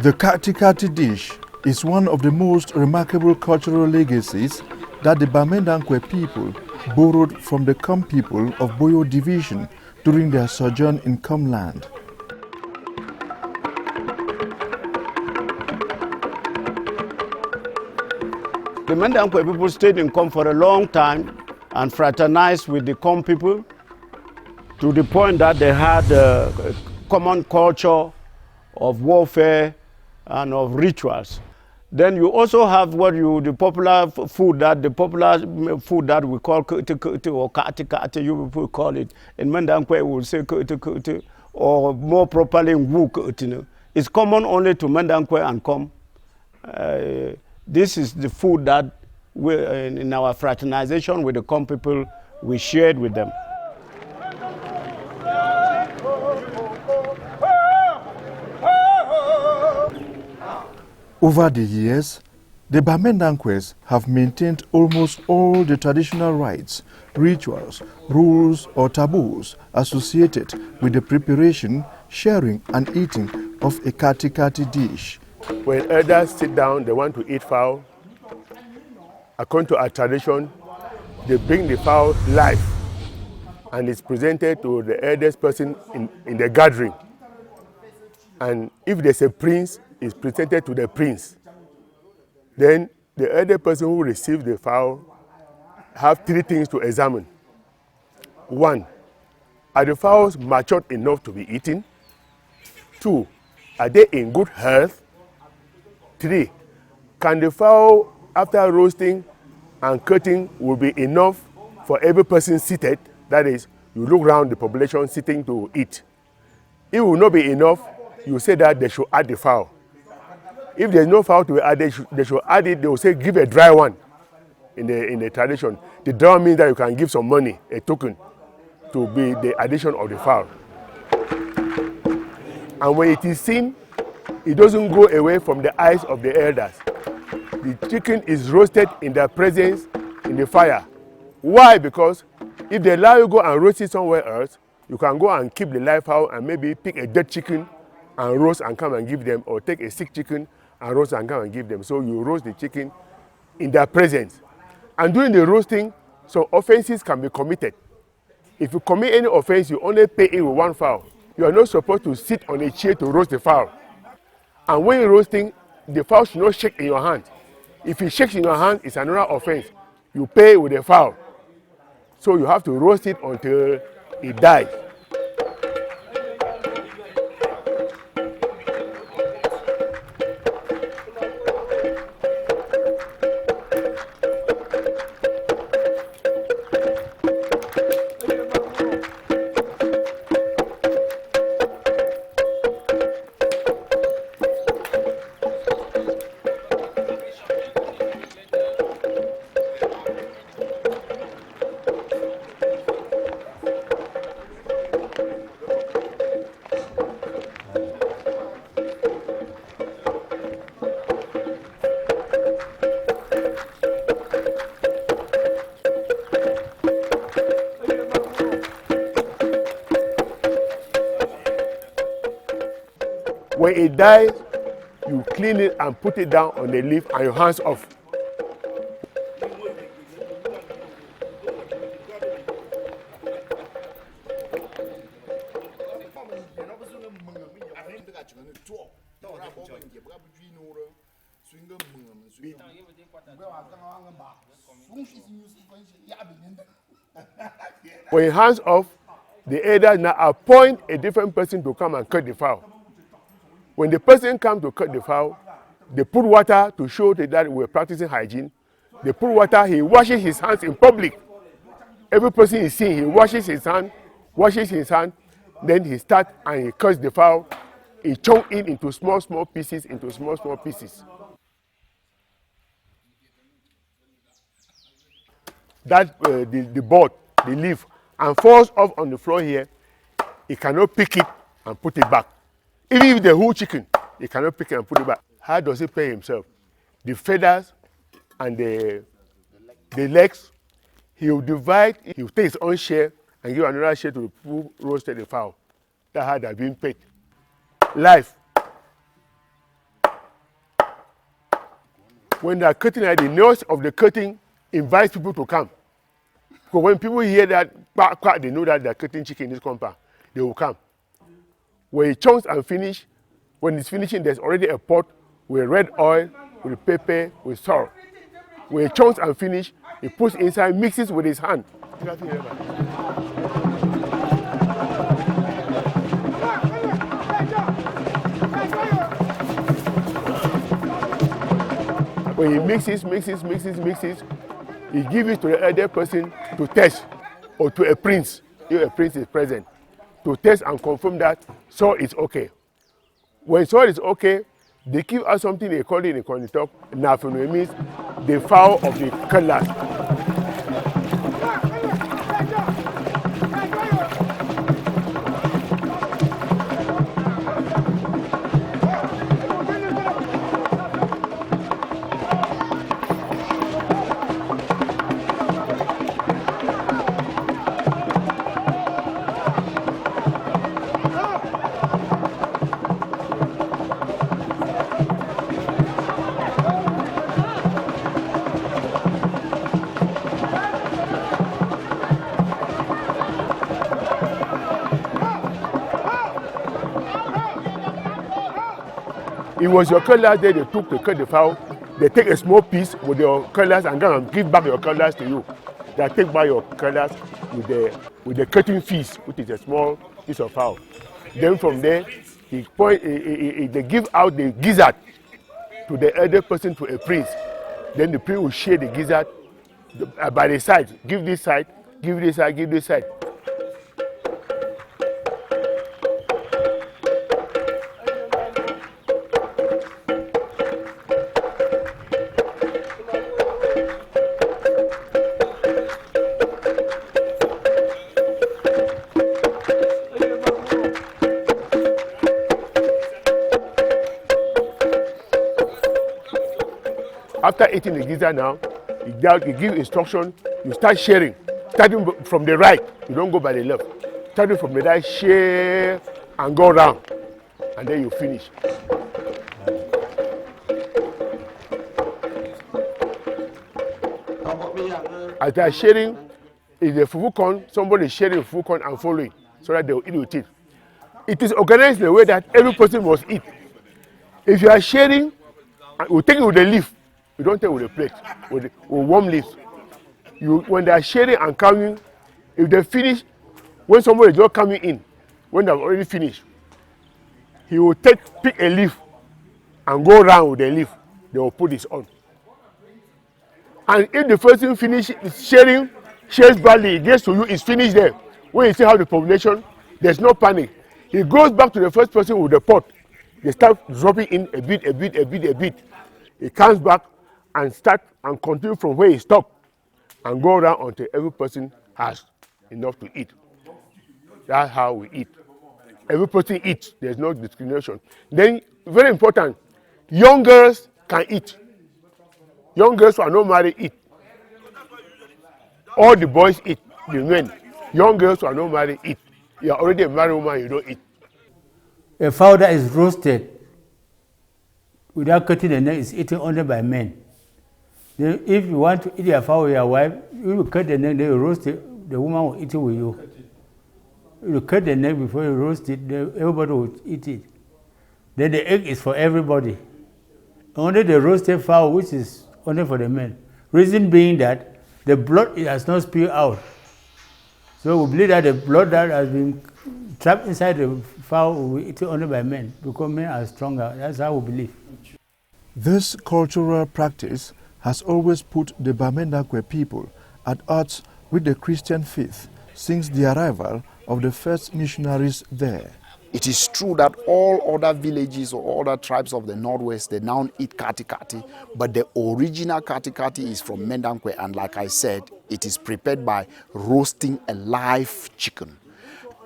The Kah'Ti dish is one of the most remarkable cultural legacies that the Mendankwe people borrowed from the Kam people of Boyo division during their sojourn in Kam land. The Mendankwe people stayed in Kam for a long time and fraternized with the Kam people to the point that they had a common culture of warfare and of rituals. Then you also have the popular food that we call Kah'Ti or Kah'Ti, you people call it. In Mendankwe we will say Kah'Ti, or more properly Kah'Ti. It's common only to Mendankwe and Kam. This is the food that in our fraternization with the Kam people we shared with them. Over the years, the Mendankwes have maintained almost all the traditional rites, rituals, rules or taboos associated with the preparation, sharing and eating of a Kah'Ti dish. When elders sit down, they want to eat fowl. According to our tradition, they bring the fowl live and it's presented to the eldest person in the gathering. And if there's a prince, it's presented to the prince. Then the elder person who receives the fowl have three things to examine. One, are the fowls matured enough to be eaten? Two, are they in good health? Three, can the fowl, after roasting and cutting, will be enough for every person seated? That is, you look around the population sitting to eat. If it will not be enough, you say that they should add the fowl. If there's no fowl to be added, they should add it. They will say give a dry one in the tradition. The dry means that you can give some money, a token, to be the addition of the fowl. And when it is seen, it doesn't go away from the eyes of the elders. The chicken is roasted in their presence in the fire. Why? Because if they allow you go and roast it somewhere else, you can go and keep the live fowl and maybe pick a dead chicken and roast and come and give them, or take a sick chicken and roast and come and give them. So you roast the chicken in their presence. And during the roasting, some offenses can be committed. If you commit any offense, you only pay it with one fowl. You are not supposed to sit on a chair to roast the fowl. And when you're roasting, the fowl should not shake in your hand. If it shakes in your hand, it's another offense. You pay with the fowl. So you have to roast it until it dies. When it dies, you clean it and put it down on the leaf and your hands off. When your hands off, the elders now appoint a different person to come and cut the fowl. When the person comes to cut the fowl, they put water to show that we're practicing hygiene. They put water, he washes his hands in public. Every person is seeing, he washes his hand, then he starts and he cuts the fowl. He chunks it into small pieces, That the board, the leaf, and falls off on the floor here, he cannot pick it and put it back. Even if the whole chicken, he cannot pick it and put it back. How does he pay himself? The feathers and the legs, he will divide, he will take his own share and give another share to the people who roasted the fowl. That's how they're being paid. Life. When they are cutting, the noise of the cutting invites people to come. Because when people hear that quack, quack, they know that they are cutting chicken in this compound. They will come. When it chunks and finish, when it's finishing, there's already a pot with red oil, with pepper, with salt. When it chunks and finish, he puts inside, mixes with his hand. When he mixes, he gives it to the other person to test, or to a prince, if a prince is present, to test and confirm that salt is okay. When salt is okay, they give us something they call it in the talk, nafunu, means the fowl of the cutlass. It was your cutlass there, they took to cut the fowl. They take a small piece with your cutlass and go and give back your cutlass to you. They take back your cutlass with the cutting fees, which is a small piece of fowl. Then from there, they give out the gizzard to the other person, to a prince. Then the prince will share the gizzard by the side. Give this side, give this side, give this side. After eating the gizzard now, you give instruction, you start sharing. Starting from the right, you don't go by the left. Starting from the right, share and go round. And then you finish. After sharing, if the fufu corn, somebody is sharing fufu corn and following, so that they will eat with it. It is organized in a way that every person must eat. If you are sharing, we take it with the leaf. You don't take it with a plate, with warm leaves. When they are sharing and coming, if they finish, when somebody is just coming in, when they have already finished, he will pick a leaf and go around with the leaf. They will put this on. And if the person finishes sharing, shares badly, it gets to you, it's finished there. When you see how the population, there's no panic. He goes back to the first person with the pot. They start dropping in a bit. He comes back and start and continue from where he stopped and go around until every person has enough to eat. That's how we eat. Every person eats. There's no discrimination. Then, very important, young girls can eat. Young girls who are not married eat. All the boys eat, the men. Young girls who are not married eat. You are already a married woman, you don't eat. A fowl that is roasted without cutting the neck is eaten only by men. Then if you want to eat your fowl with your wife, you will cut the neck, then you roast it, the woman will eat it with you. You cut the neck before you roast it, everybody will eat it. Then the egg is for everybody. Only the roasted fowl, which is only for the men. Reason being that the blood has not spilled out. So we believe that the blood that has been trapped inside the fowl will be eaten only by men, because men are stronger. That's how we believe. This cultural practice has always put the Mendankwe people at odds with the Christian faith since the arrival of the first missionaries there. It is true that all other villages or other tribes of the Northwest, they now eat Kah'Ti, but the original Kah'Ti is from Mendankwe, and like I said, it is prepared by roasting a live chicken.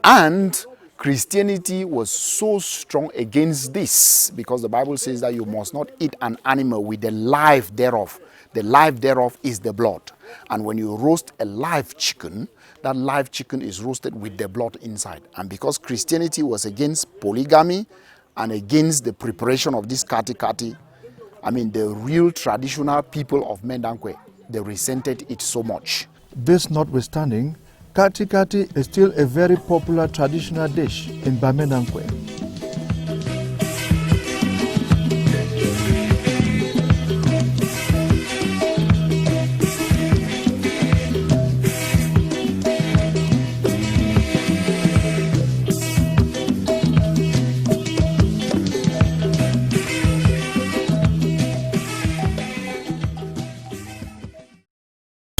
And Christianity was so strong against this because the Bible says that you must not eat an animal with the life thereof. The life thereof is the blood. And when you roast a live chicken, that live chicken is roasted with the blood inside. And because Christianity was against polygamy and against the preparation of this Kah'Ti, I mean, the real traditional people of Mendankwe, they resented it so much. This notwithstanding, Kah'Ti is still a very popular traditional dish in Bamendankwe.